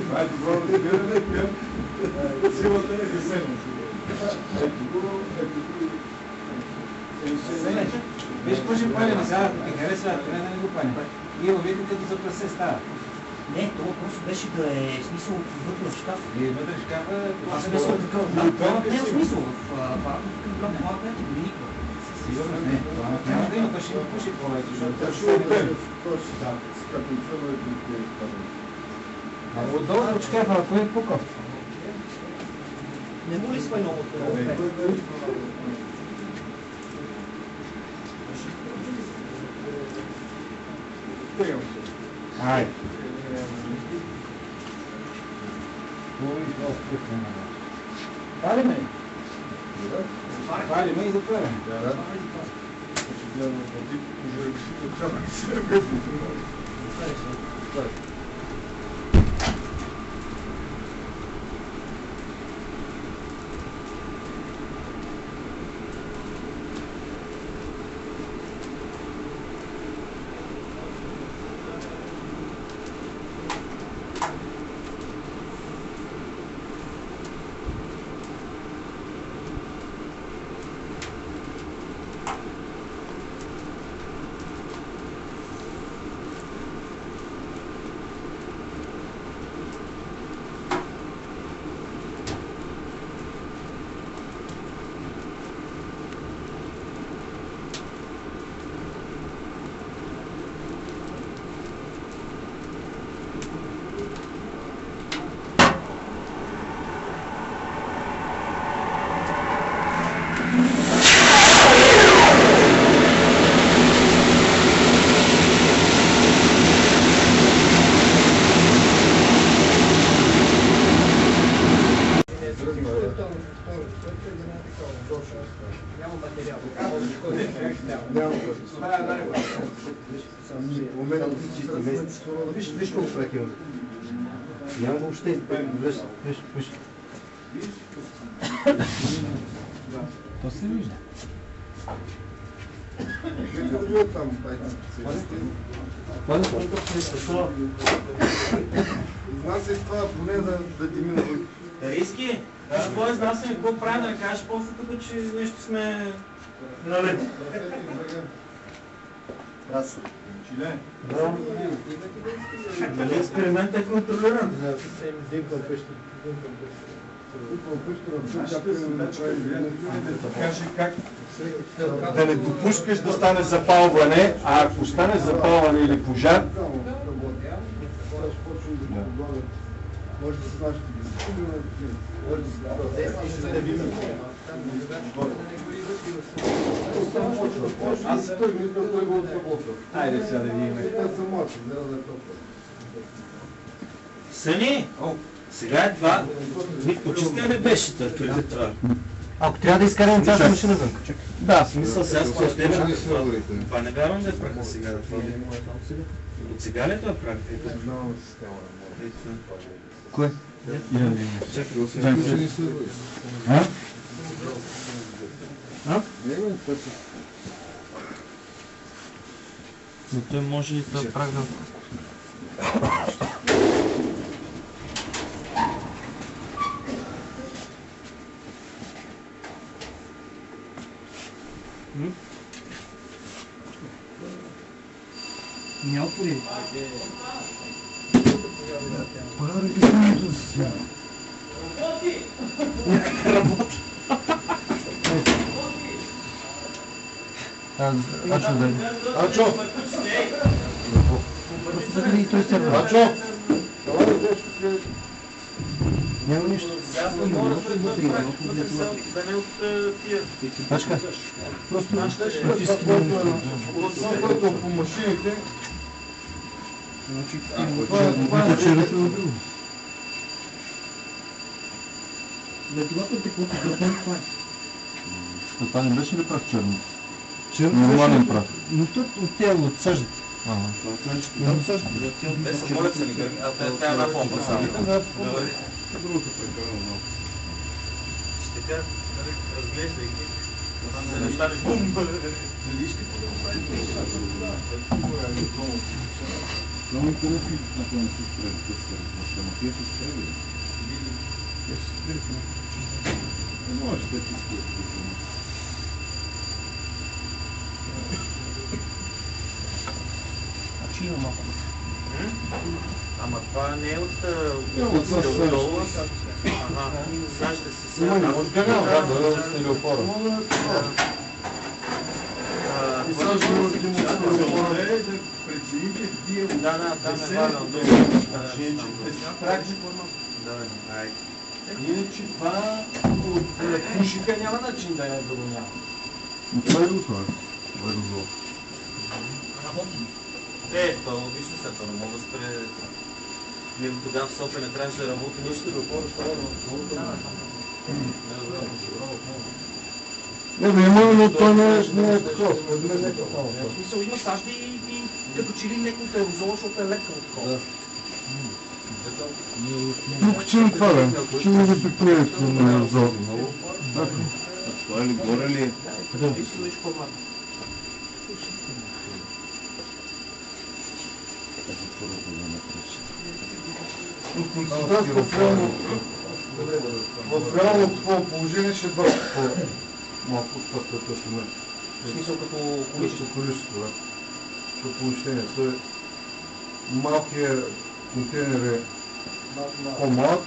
Това е добро разбиране към силата на десетност. Виж какво ще правим сега, ако ти харесва, трябва да не го правим. И видите като за прасе става. Не, това просто беше да е смисъл вътре в шкафа. И вътре в шкафа... Аз смисъл такъв, това не е смисъл в апарата, такъв голям малък не го никва. Сигурно не, това няма да има, то ще има пуши повече, защото Това ще отдели. Да, като това а отдолу от шкафа, ако е пукав. Не му ли свай много това? Айде. Палиме? Палиме и затваряме. Виж колко проект има. Няма въобще. Виж. То се вижда. Изнася и това, поне да ти мина. Риски? Какво изнасяме, какво правим, да кажеш после тук, че нещо сме... Нали? Аз. Чиле? Да. Нали експериментът е контролиран. Каже как Да не допускаш да стане запалване, а ако стане запалване или пожар, може да знаеш, аз той мисля, той го отработва. Айде сега да видим. Сани, сега е това. Почиска ли беше преди това? ако трябва да изкараме цялата машина вън. Да, в смисъл сега според теб. Това не вярвам да е праха сега да това. От сега ли е това прах? Кое? Но той може и да прави да... Няма пори. Прави дизайнето си. Работи! Ачо, дай. Ачо! Просто да и той сервер. Ачо! Няма нищо. Пачка. Просто Отсъването по машините. Това не беше ли прах черно? Нормален прах. Но тук от тя от съждата. Там също. Тя е една помпа само. Другото прекалено малко. Така, разглеждайки. Да не стане бум! Много интересно на това не се справи, те се размашляма. Те се справи. Те се справи. Не може да ти справи. Значи има малко. Ама това не е от от долу. Ага, сега ще се Има сега. не може да няма, да стилеопора. И сега ще може да има телефона да прецените вие Да, там е вадал долу. Айде. Иначе това от пушика няма начин да я няма. Но това е това. Това е добро. Това е логично след това, не мога да спре... Ние тогава в София не трябваше да работи нищо да хора, Не бе, има, но той не е такова. Не е такова. В смисъл има сажди и като че ли леко аерозол, защото е леко такова. Тук че не това бе. Че не да приклеят на зор. Това ли горе ли? Виж формата. В реално това положение ще бъде малко по-тъсно. В смисъл като количество. Количество, да. Като помещението е малкият контейнер е по-малък,